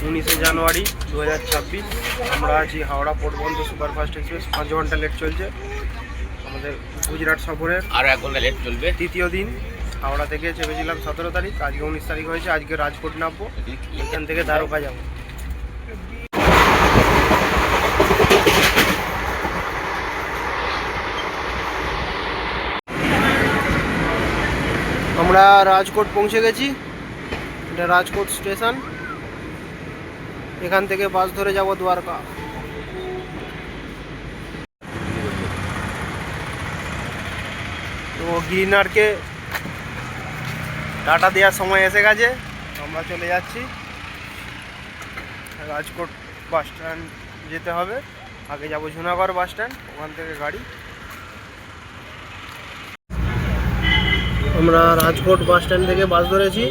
19শে জানুয়ারি 2026। আমরা আছি Howrah পোর্টবন্দর superfast express. 5 ঘন্টা লেট চলছে আমাদের গুজরাট সফরের। আরও 1 ঘন্টা লেট চলবে। তৃতীয় দিন হাওড়া থেকে চেপেছিলাম 17 তারিখ, আজকে 19 তারিখ হয়েছে। আজকে রাজকোট নামবো, এখান থেকে দ্বারকা যাবো। আমরা রাজকোট পৌঁছে গেছি। এটা রাজকোট স্টেশন। এখান থেকে বাস ধরে যাব দ্বারকা। তো গিরিনারকে টাটা দেওয়ার সময় এসে গেছে, আমরা চলে যাচ্ছি। রাজকোট বাস স্ট্যান্ড যেতে হবে, আগে যাব ঝুনাগড় বাস স্ট্যান্ড, ওখান থেকে গাড়ি। আমরা রাজকোট বাস স্ট্যান্ড থেকে বাস ধরেছি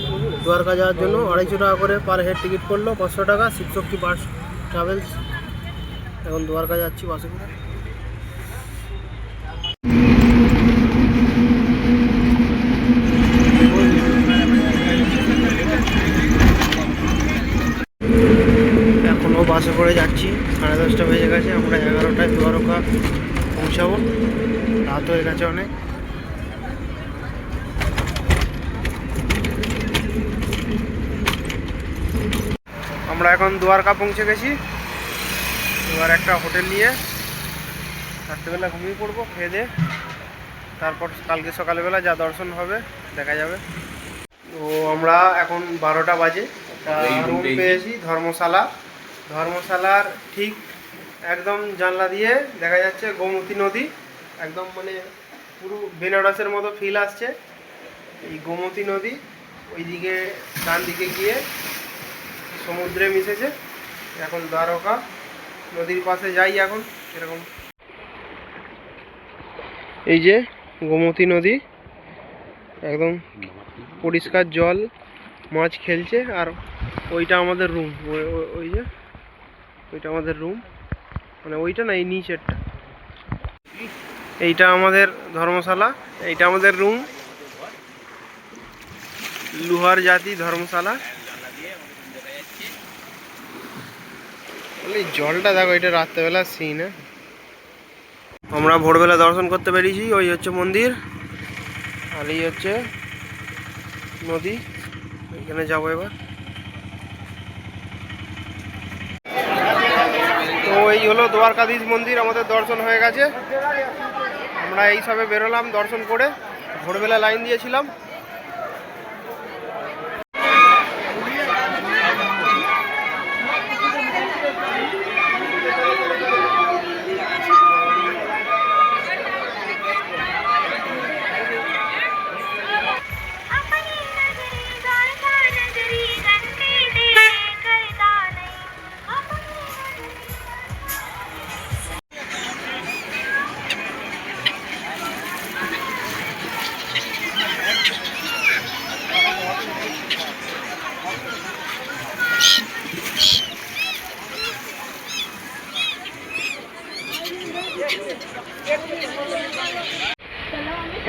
দ্বারকা যাওয়ার জন্য। 250 টাকা করে পার হেড টিকিট করলো, 500 টাকা। শিবশক্তি বাস ট্রাভেলস। এখন দ্বারকা যাচ্ছি বাসে করে। এখনও বাসে করে যাচ্ছি, 10:30 বেজে গেছে। আমরা 11টায় দ্বারকা পৌঁছাবো, রাত হয়ে গেছে অনেক। আমরা এখন দ্বারকা পৌঁছে গেছি। এবার একটা হোটেল নিয়ে রাত্রেবেলা ঘুমিয়ে পড়বো, খেয়ে দিয়ে। তারপর কালকে সকালবেলা যা দর্শন হবে দেখা যাবে। তো আমরা এখন 12টা বাজে, একটা রুম পেয়েছি ধর্মশালার ঠিক একদম জানলা দিয়ে দেখা যাচ্ছে গোমতী নদী। একদম মানে পুরো বেনারসের মতো ফিল আসছে। এই গোমতী নদী ওইদিকে ডান দিকে গিয়ে সমুদ্রে মিশেছে। এখন দ্বারকা নদীর পাশে যাই এখন। এরকম এই যে গোমতী নদী, একদম পরিষ্কার জল, মাছ খেলছে। আর ওইটা আমাদের রুম, ওই যে ওইটা আমাদের রুম, মানে ওইটা না, এই নিচেরটা। এইটা আমাদের ধর্মশালা, এইটা আমাদের রুম। লোহার জাতি ধর্মশালা। জলটা দেখো, এটা রাত্রেবেলা সিন। আমরা ভোরবেলা দর্শন করতে পেরেছি। ওই হচ্ছে মন্দির আর এই হচ্ছে নদী। এখানে যাবো এবার। তো এই হলো দ্বারকাধীশ মন্দির, আমাদের দর্শন হয়ে গেছে। আমরা এই সবে বেরোলাম দর্শন করে, ভোরবেলা লাইন দিয়েছিলাম।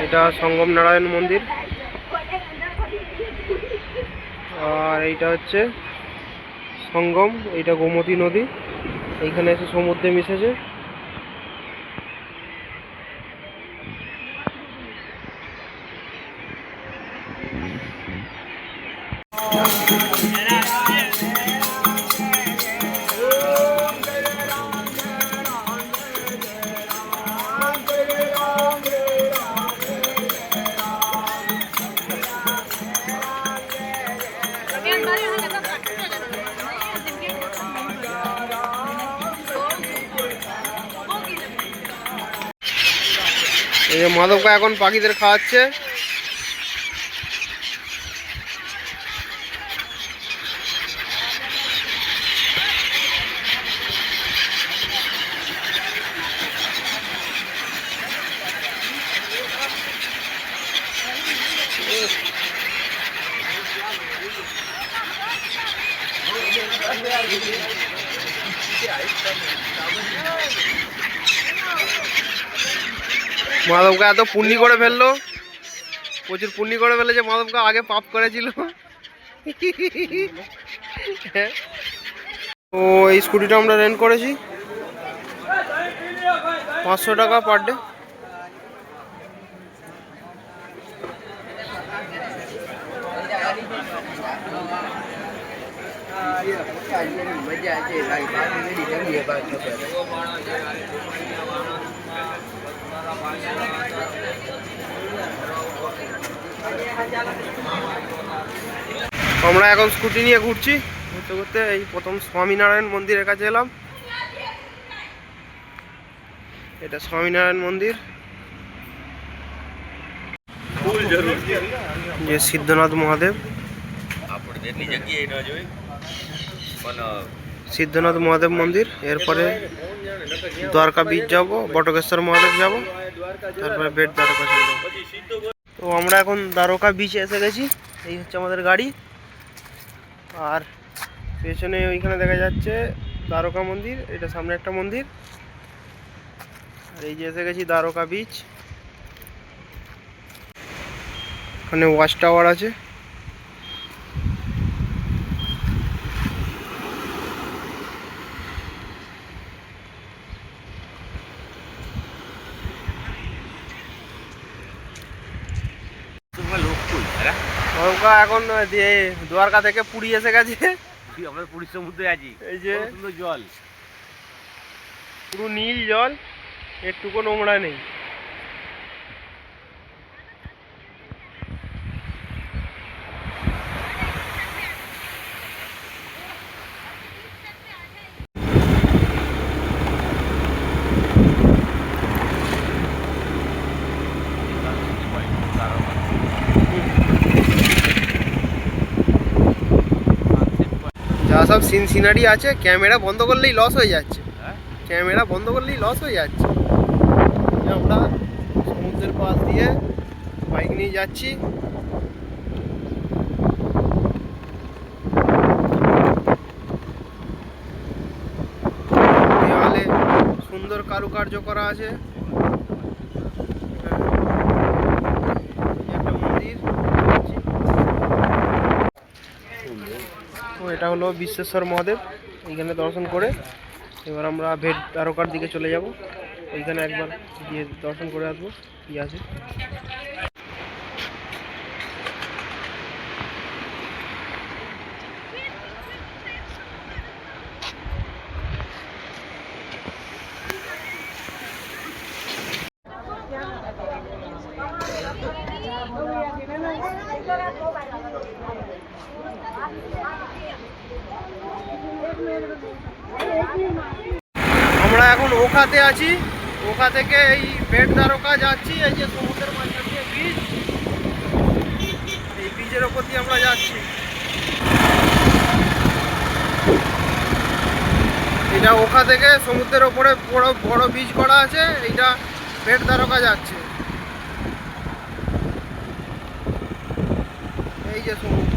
এটা সঙ্গম নারায়ণ মন্দির। আর এইটা হচ্ছে সঙ্গম, এইটা গোমতী নদী, এইখানে এসে সমুদ্রে মিশেছে। এই যে মাধবকা এখন পাখিদের খাওয়াচ্ছে। মাধবকে এত পুণ্যি করে ফেললো, প্রচুর পুণ্যি করে ফেলেছে মাধবকে। আগে পাপ করেছিল। তো এই স্কুটিটা আমরা রেন্ট করেছি 500 টাকা পার ডে। আমরা এখন স্কুটি নিয়ে ঘুরছি, ঘুরতে ঘুরতে এই প্রথম স্বামীনারায়ণ মন্দিরের কাছে এলাম। এটা স্বামীনারায়ণ মন্দির, যে সিদ্ধনাথ মহাদেব, সিদ্ধনাথ মহাদেব মন্দির। এরপরে দ্বারকা বীচ যাব, বটকেশ্বর মহাদেব যাব, তারপরে বেট দ্বারকা চলে যাব। তো আমরা এখন দ্বারকা বিচে এসে গেছি। এই হচ্ছে আমাদের গাড়ি, আর পেছনে ওইখানে দেখা যাচ্ছে দ্বারকা মন্দির, এটা সামনে একটা মন্দির। আর এই যে এসে গেছি দ্বারকা বিচ, ওখানে ওয়াচ টাওয়ার আছে। নৌকা এখন দিয়ে দ্বারকা থেকে পুরী এসে গেছে, আমরা পুরীর সমুদ্রে আছি। এই যে সুন্দর জল, পুরো নীল জল, একটুকু নোংরা নেই। যা সব সিন সিনারি আছে, ক্যামেরা বন্ধ করলেই লস হয়ে যাচ্ছে, ক্যামেরা বন্ধ করলেই লস হয়ে যাচ্ছে। আমরা সমুদ্রের পাশ দিয়ে বাইক নিয়ে যাচ্ছি। দেওয়ালে সুন্দর কারুকার্য করা আছে, একটা মন্দির। তো এটা হলো বিশ্বেশ্বর মহাদেব, এইখানে দর্শন করে এবার আমরা বেট দ্বারকার দিকে চলে যাব। ওইখানে একবার গিয়ে দর্শন করে আসবো কি আছে। আমরা এখন ওখাতে আছি, ওখা থেকে এই বেট দ্বারকা যাচ্ছি। এই যে সমুদ্রের মাঝখান দিয়ে বীজ, এই বীজের ওপর দিয়ে আমরা যাচ্ছি। এটা ওখা থেকে সমুদ্রের ওপরে বড় বড় বীজ করা আছে, এইটা বেট দ্বারকা যাচ্ছে। এই যে সমুদ্র,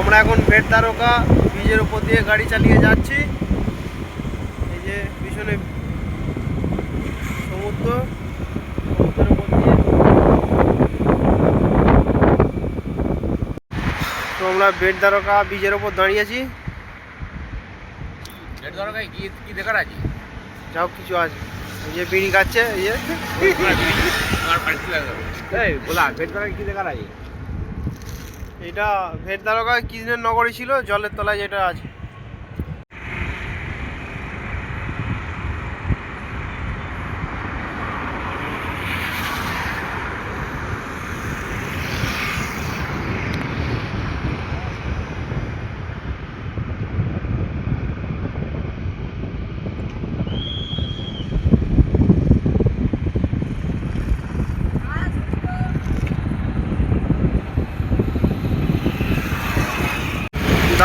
আমরা এখন বেট দ্বারকা ব্রিজের উপর দিয়ে গাড়ি চালিয়ে যাচ্ছি। এই যে পিছনে সমুদ্র, সমুদ্রের উপর দিয়ে। তো আমরা বেট দ্বারকা ব্রিজের উপর দাঁড়িয়েছি। বেট দ্বারকায় কি কি দেখার আছে? যাও কিছু আছে, এই যে বিড়ি খাচ্ছে, এই যে বলা বেট দ্বারকায় কি দেখার আছে? এটা বেট দ্বারকা কৃষ্ণের নগরী ছিল, জলের তলায় যেটা আছে।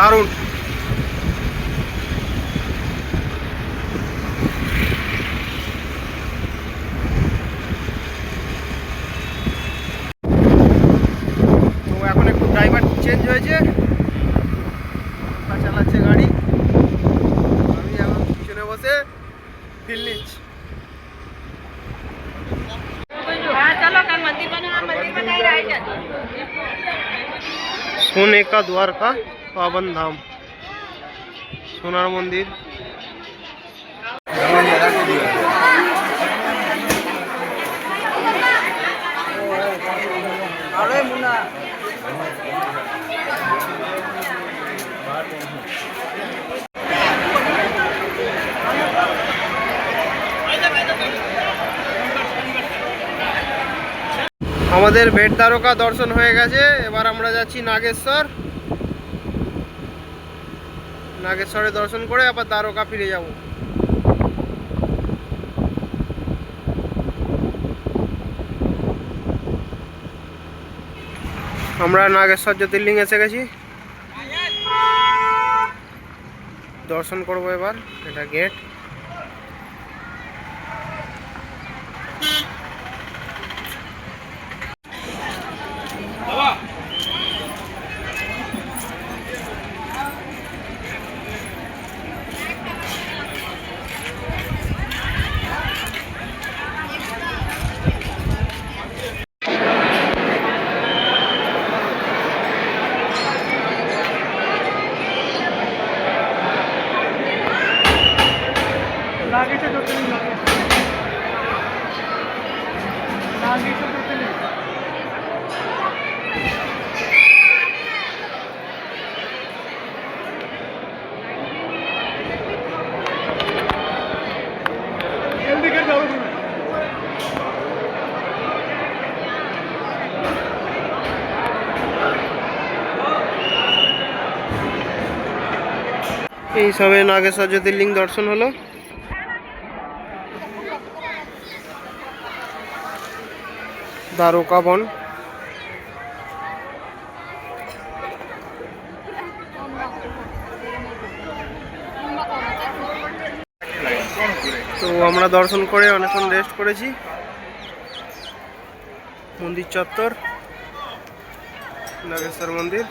দারুণ। তো এখন একটু ড্রাইভার চেঞ্জ হয়েছে, চালাচ্ছে গাড়ি, আমি এখন পিছনে বসে ফিল নিচ্ছি। सोने का द्वारका पावन धाम, सोनार मंदिर। আমাদের বেট দ্বারকা দর্শন হয়ে গেছে, এবার আমরা যাচ্ছি নাগেশ্বর। নাগেশ্বরে দর্শন করে আবার দ্বারকা ফিরে যাব। আমরা নাগেশ্বর জ্যোতির্লিঙ্গ এসে গেছি, দর্শন করব এবার। এটা গেট। এই সবে নাগেশ্বর জ্যোতির্লিঙ্গ দর্শন হলো। দ্বারকা বন। তো আমরা দর্শন করে অনেকক্ষণ রেস্ট করেছি। মন্দির চত্বর, নাগেশ্বর মন্দির।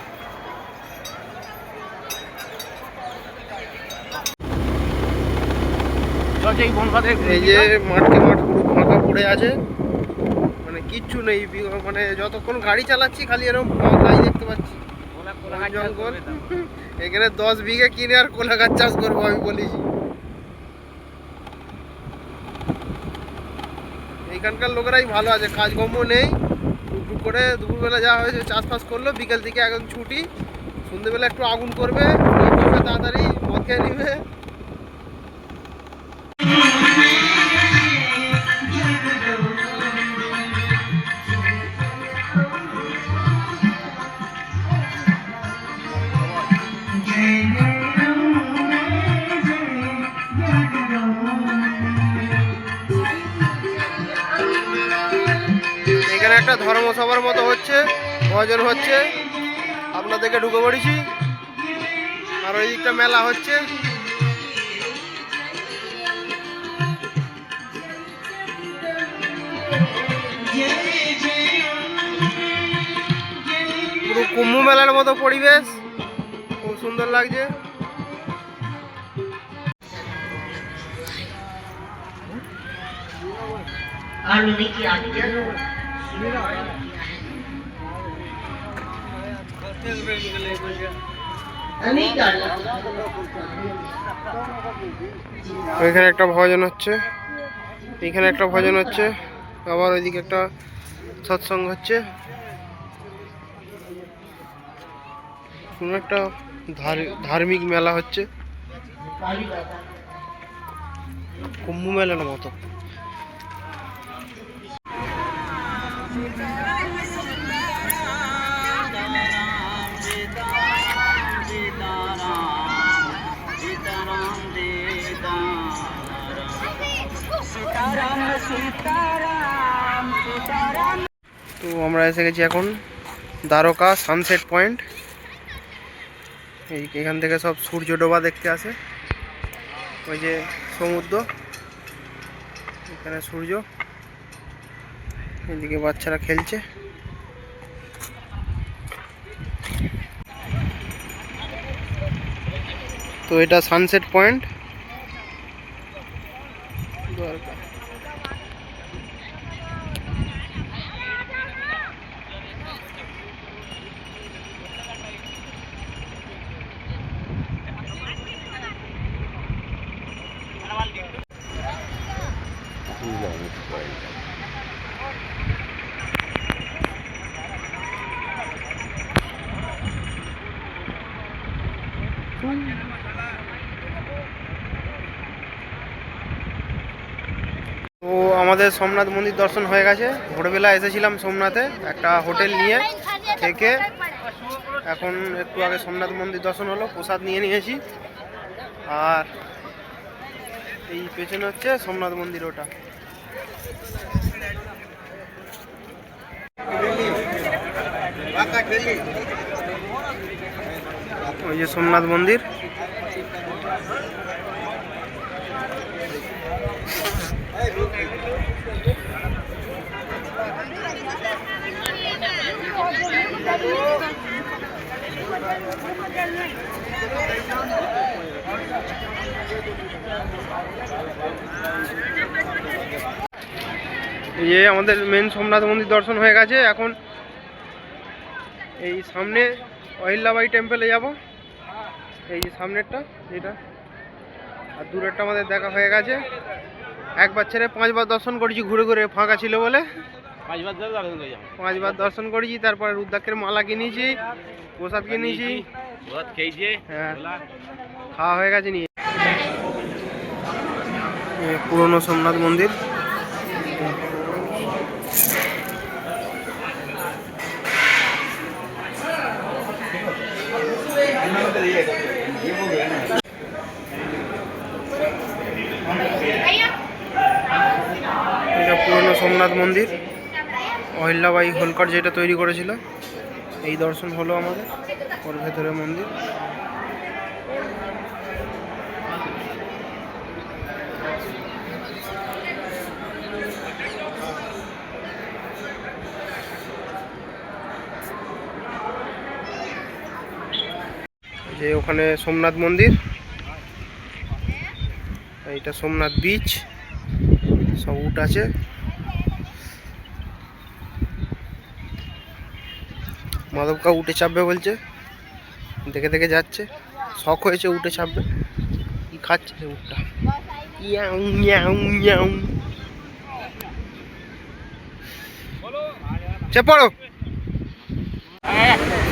এই যে মাঠকে মাঠ পুরো ফাঁকা পড়ে আছে, মানে কিচ্ছু নেই, মানে যতক্ষণ গাড়ি চালাচ্ছি খালি এরকম ফাঁকাই দেখতে পাচ্ছি, জঙ্গল। এখানে 10 বিঘে কিনে আর কোলা গাছ চাষ করবো আমি বলেছি। এইখানকার লোকেরাই ভালো আছে, কাজকর্ম নেই, টুকটুক করে দুপুরবেলা যা হয়েছে চাষবাস করলো, বিকেল থেকে এখন ছুটি, সন্ধ্যেবেলা একটু আগুন করবে, তাড়াতাড়ি মদ খেয়ে নিবে। এখানে একটা ধর্মসভার মতো হচ্ছে, ভজন হচ্ছে, আপনাদেরকে ঢুকে পড়েছি। আর ওই দিকটা মেলা হচ্ছে। পুরো কুম্ভ মেলার মতো পরিবেশ, খুব সুন্দর লাগছে। ওইখানে একটা ভজন হচ্ছে, এইখানে একটা ভজন হচ্ছে, আবার ওইদিকে একটা সৎসঙ্গ হচ্ছে। কোনো একটা ধার্মিক মেলা হচ্ছে, কুম্ভ মেলার মতো। তো আমরা এসে গেছি এখন দ্বারকা সানসেট পয়েন্ট। এখান থেকে সব সূর্য ডোবা দেখতে আসে। ওই যে সমুদ্র, এখানে সূর্য, এদিকে বাচ্চারা খেলছে। তো এটা সানসেট পয়েন্ট। তো আমাদের সোমনাথ মন্দির দর্শন হয়ে গেছে। ভোরবেলা এসেছিলাম সোমনাথে একটা হোটেল নিয়ে থেকে, এখন একটু আগে সোমনাথ মন্দির দর্শন হলো, প্রসাদ নিয়ে নিয়েছি। আর এই পেছনে হচ্ছে সোমনাথ মন্দির, ওটা। ওই যে সোমনাথ মন্দির। এই আমাদের মেন সোমনাথ মন্দির দর্শন হয়ে গেছে। এখন এই সামনে অহিল্যাবাই টেম্পলে যাব, এই যে সামনেরটা এটা, আর দূরেরটা আমাদের দেখা হয়ে গেছে। একবার ছেড়ে 5 বার দর্শন করেছি, ঘুরে ঘুরে, ফাঁকা ছিল বলে 5 বার দর্শন করেছি। তারপরে রুদ্রাক্ষের মালা কিনেছি, প্রসাদ কিনেছি, হ্যাঁ খাওয়া হয়ে গেছে। নিয়ে পুরনো সোমনাথ মন্দির। এটা পুরনো সোমনাথ মন্দির, অহিল্যাবাই হোলকর যেটা তৈরি করেছিল। এই দর্শন হলো আমাদের, ওর ভেতরে মন্দির। যে ওখানে সোমনাথ মন্দির, এইটা সোমনাথ বিচ, সব উট আছে। মাধবকা উঠে চাপবে বলছে, দেখে দেখে যাচ্ছে, শখ হয়েছে উঠে চাপবে। কি খাচ্ছে রে উটটা, ইয়াউ ইয়াউ ইয়াউ। চেপ পড়ো।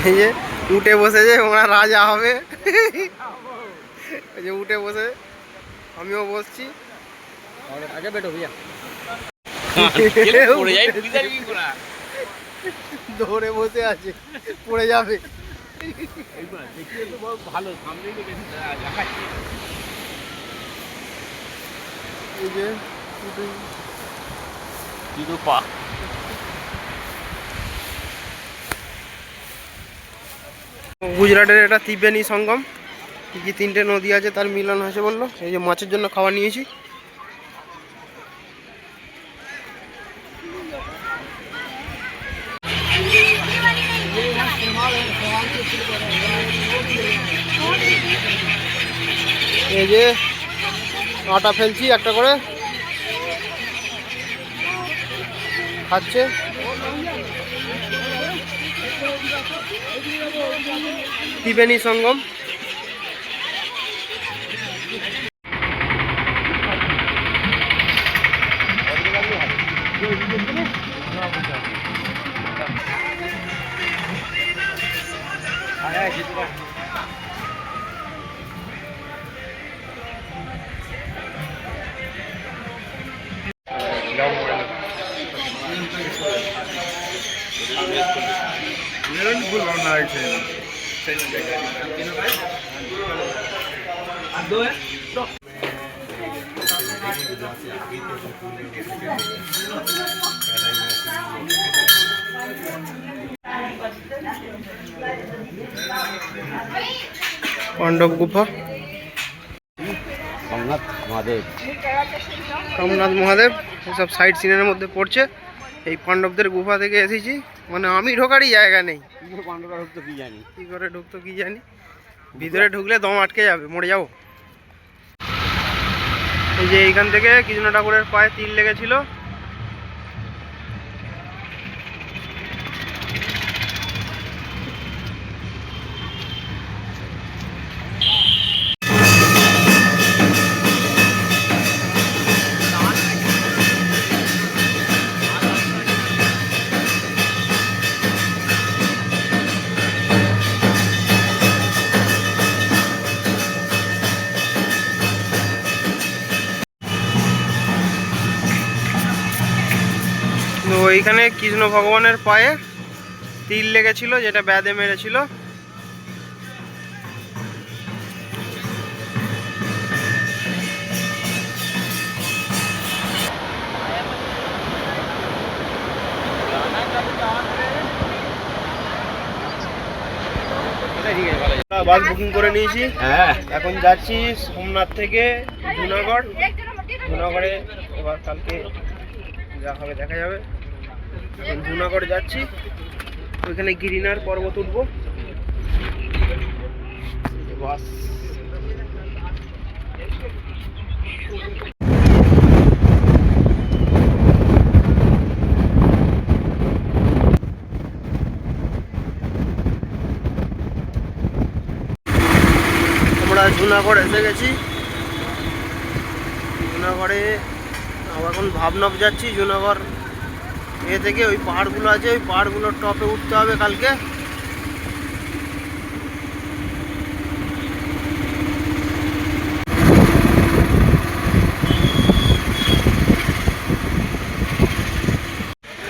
এই যে উঠে বসেছে, ওরা রাজা হবে। এই যে উঠে বসে, আমিও বসছি। আগে বেটো ভैया, ধরে বসে আছে, পড়ে যাবে। গুজরাটের এটা ত্রিবেণী সঙ্গম, কি 3টে নদী আছে তার মিলন হয়েছে বললো। এই যে মাছের জন্য খাবার নিয়েছি। এই যে আটা ফেলছি একটা করে, খাচ্ছে। ত্রিবেণী সঙ্গম। পাণ্ডব গুফা, সোমনাথ মহাদেব। সোমনাথ মহাদেব এসব সাইড সিনের মধ্যে পড়ছে। এই পাণ্ডবদের গুফা থেকে এসেছি, মানে আমি ঢোকারই জায়গা নেই। পাণ্ডবরা ঢুকতো কি জানি, কি করে ঢুকতো কি জানি, ভিতরে ঢুকলে দম আটকে যাবে, মরে যাবো। এই যে এইখান থেকে কৃষ্ণ ঠাকুরের পায়ে তিল লেগেছিল। তো এইখানে কৃষ্ণ ভগবানের পায়ে তিল লেগেছিল, যেটা ব্যাধে মেরেছিল। বাস বুকিং করে নিয়েছি, হ্যাঁ এখন যাচ্ছি সোমনাথ থেকে জুনাগড়। জুনাগড়ে এবার কালকে যা হবে দেখা যাবে। এখন জুনাগড় যাচ্ছি, ওইখানে গিরিনার পর্বত উঠবো। বাস আমরা জুনাগড় এসে গেছি। জুনাগড়ে এখন ভাবনব যাচ্ছি। জুনাগড় থেকে ওই পাহাড়গুলো আছে, ওই পাহাড়গুলোর টপে উঠতে হবে কালকে।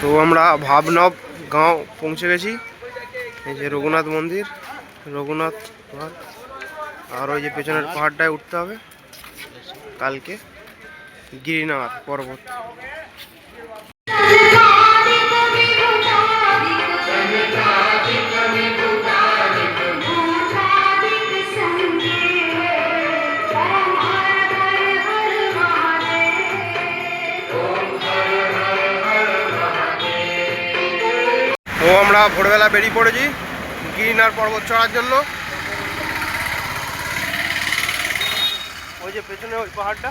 তো আমরা ভাবনব গাঁও পৌঁছে গেছি। এই যে রঘুনাথ মন্দির, রঘুনাথ পাহাড়, আর ওই যে পেছনের পাহাড়টায় উঠতে হবে কালকে, গিরিনার পর্বত। তো আমরা ভোরবেলা বেরিয়ে পড়েছি গিরিনার পর্বত চড়ার জন্য। ওই যে পেছনে ওই পাহাড়টা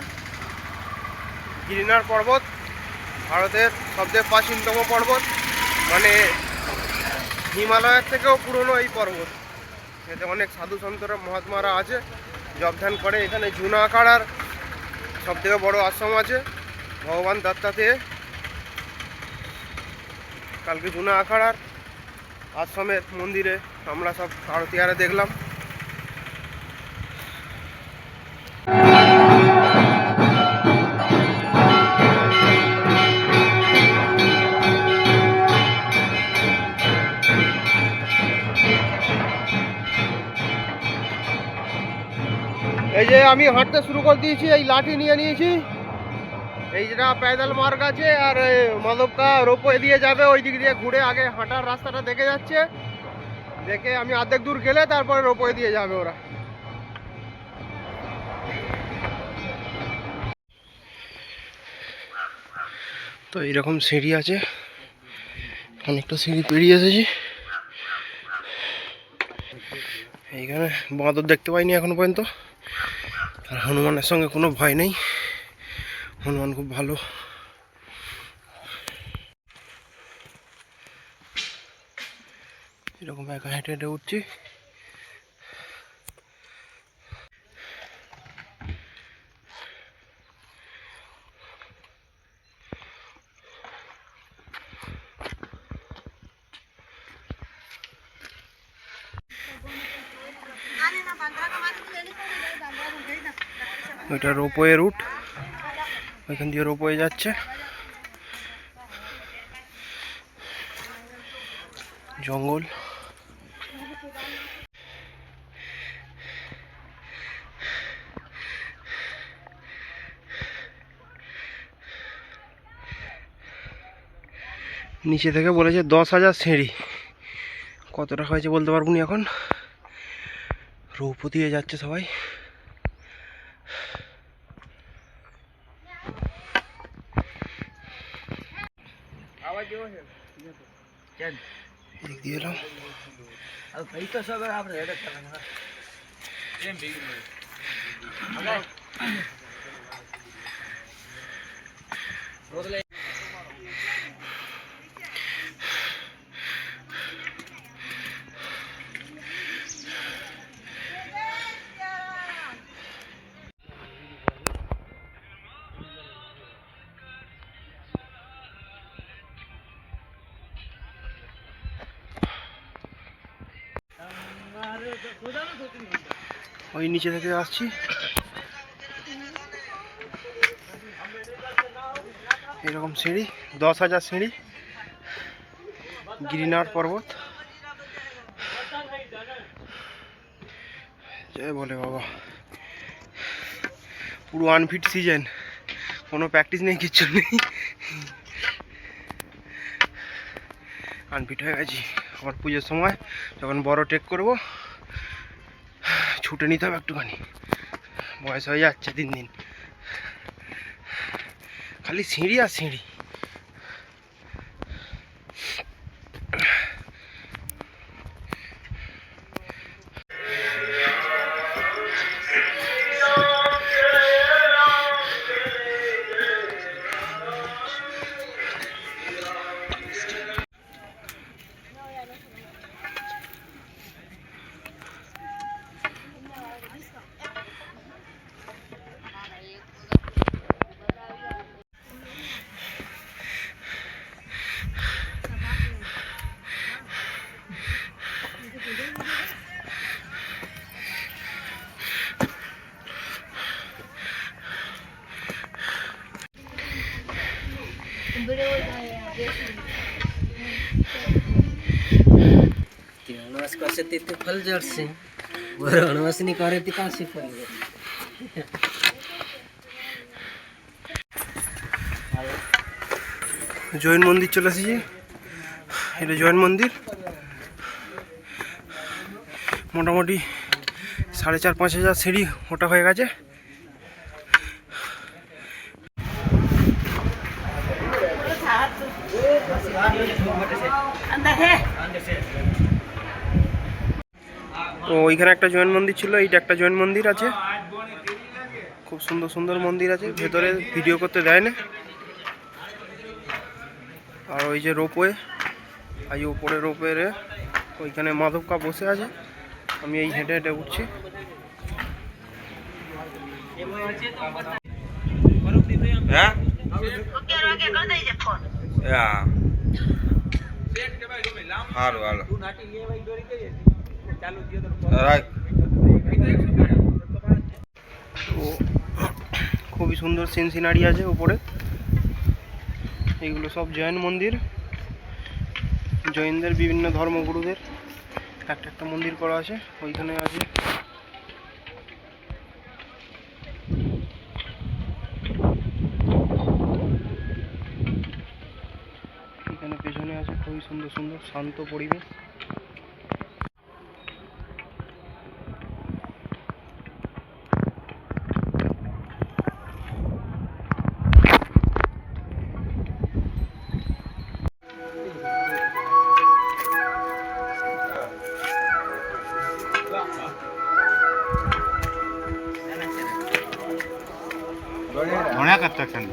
গিরিনার পর্বত, ভারতের সবচেয়ে প্রাচীনতম পর্বত, মানে হিমালয়ের থেকেও পুরনো এই পর্বত। এতে অনেক সাধু সন্তরা মহাত্মারা আছে, জবধান করে। এখানে জুনা আখাড়ার সবথেকে বড় আশ্রম আছে, ভগবান দত্তাত্রেয়। কালকে জুনা আখাড়ার আশ্রমের মন্দিরে আমরা সব ভারতীয়রা দেখলাম। এই যে আমি হাঁটতে শুরু করে দিয়েছি, এই লাঠি নিয়ে নিয়েছি। এই যেটা প্যাডেল মার্গ আছে, আর মাধবকা রোপওয়ে দিয়ে যাবে, ওই দিক দিয়ে ঘুরে আগে হাঁটার রাস্তাটা দেখে যাচ্ছে। দেখে আমি অর্ধেক দূর গেলে তারপরে রোপওয়ে দিয়ে যাবে ওরা। তো এইরকম সিঁড়ি আছে, অনেকটা সিঁড়ি পেরিয়ে এসেছি। এইখানে বাঁদর দেখতে পাইনি এখনো পর্যন্ত, আর হনুমানের সঙ্গে কোনো ভয় নেই, হনুমান খুব ভালো। এরকম একা হেঁটে হেঁটে উঠছি। ওইটা রোপওয়ে রুট, ওইখান দিয়ে রোপওয়ে যাচ্ছে। জঙ্গল, নিচে থেকে বলেছে 10,000 সিঁড়ি, কত টাকা হয়েছে বলতে পারবো না এখন। রৌপো দিয়ে যাচ্ছে সবাই। এদিক দিয়ে এলাম। ওই নিচে থেকে আসছি। এরকম সিঁড়ি, 10,000 সিঁড়ি, গিরিনার পর্বত। জয় বলে বাবা। পুরো আনফিট সিজন, কোনো প্র্যাকটিস নেই, কিচ্ছু নেই, আনফিট হয়ে গেছি। আবার পুজোর সময় যখন বড় ট্রেক করব ছুটে নিতে হবে একটুখানি, বয়স হয়ে যাচ্ছে দিন দিন। খালি সিঁড়ি আর সিঁড়ি। अणवास करसे तिथे फल जडसे वर अणवास नहीं करे ती पासे फल জৈন মন্দির চলে এসেছি। এটা জৈন মন্দির, মোটামুটি 4,500-5 হাজার সিঁড়ি ওটা হয়ে গেছে। তো ওইখানে একটা জৈন মন্দির ছিল, এইটা একটা জৈন মন্দির আছে, খুব সুন্দর সুন্দর মন্দির আছে। ভেতরে ভিডিও করতে দেয় না। আর ওই যে রোপওয়ে, এই উপরে রোপওয়ে, ওইখানে মাধবকা বসে আছে, আমি এই হেঁটে হেঁটে উঠছি। হ্যাঁ સારું હાલો રાખ। তো খুবই সুন্দর সিন সিনারি আছে উপরে। এইগুলো সব জৈন মন্দির, জৈনদের বিভিন্ন ধর্মগুরুদের একটা একটা মন্দির করা আছে। ওইখানে আছে এখানে পেছনে আছে খুবই সুন্দর সুন্দর শান্ত পরিবেশ। ઘણા કન્સ્ટ્રક્શન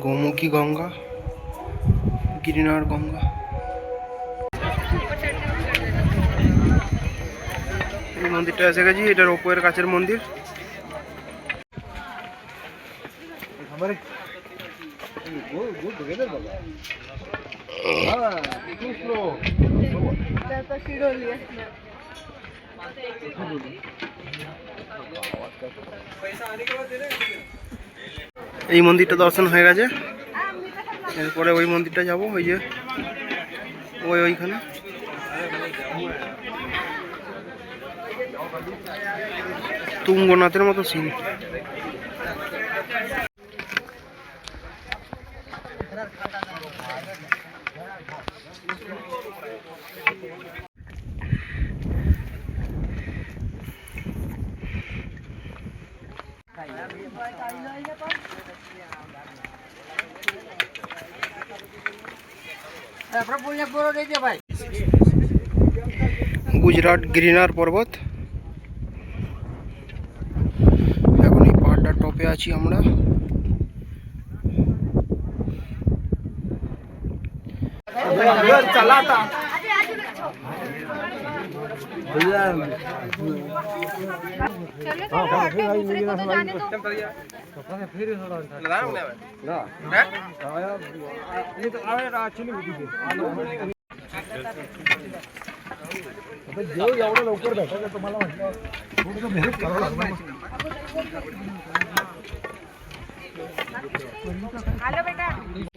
গোমুখী গঙ্গা, গিরিনার গঙ্গা। এই মন্দিরটা এসে গেছি, এটা রোপওয়ের কাছের মন্দির। এই মন্দিরটা দর্শন হয়ে গেছে, এরপরে ওই মন্দিরটা যাব। ওই যে ওইখানে তুঙ্গনাথের মতো সিন। গুজরাট গিরিনার পর্বত, এখন এই পাহাড়টার টপে আছি আমরা।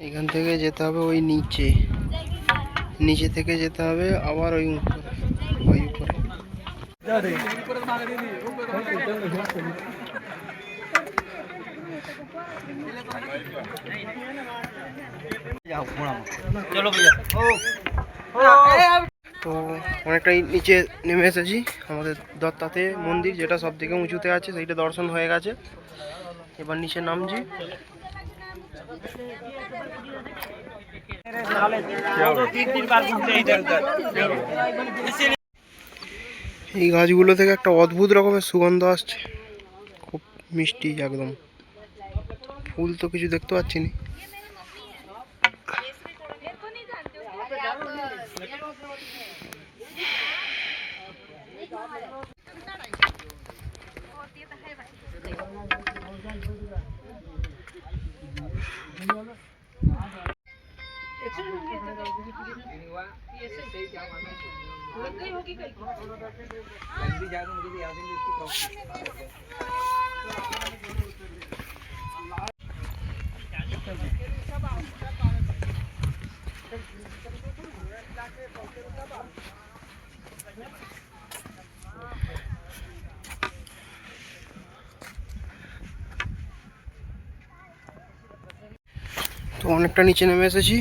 এখান থেকে যেতে হবে ওই নিচে, নিচে থেকে যেতে হবে আবার ওই উপরে, ওই উপরে। তো অনেকটাই নিচে নেমে এসেছি। আমাদের দত্তাতে মন্দির, যেটা সব থেকে উঁচুতে আছে, সেইটা দর্শন হয়ে গেছে। এবার নিচে নামছি। এই গাছগুলো থেকে একটা অদ্ভুত রকমের সুগন্ধ আসছে, খুব মিষ্টি একদম। ফুল তো কিছু দেখতে পাচ্ছি না। তো অনেকটা নিচে নেমে এসেছি।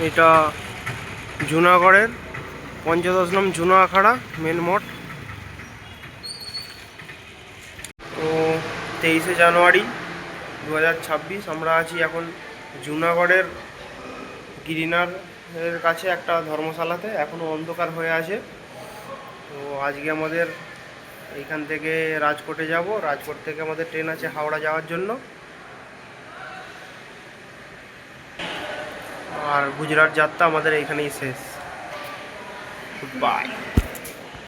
এটা জুনাগড়ের পঞ্চদশ নাম জুনা আখাড়া মেন মঠ। তো 23শে জানুয়ারি 2026 আমরা আছি এখন জুনাগড়ের গিরিনারের কাছে একটা ধর্মশালাতে। এখনও অন্ধকার হয়ে আছে। তো আজকে আমাদের এইখান থেকে রাজকোটে যাব। রাজকোট থেকে আমাদের ট্রেন আছে হাওড়া যাওয়ার জন্য। আর গুজরাট যাত্রা আমাদের এইখানেই শেষ। Good bye.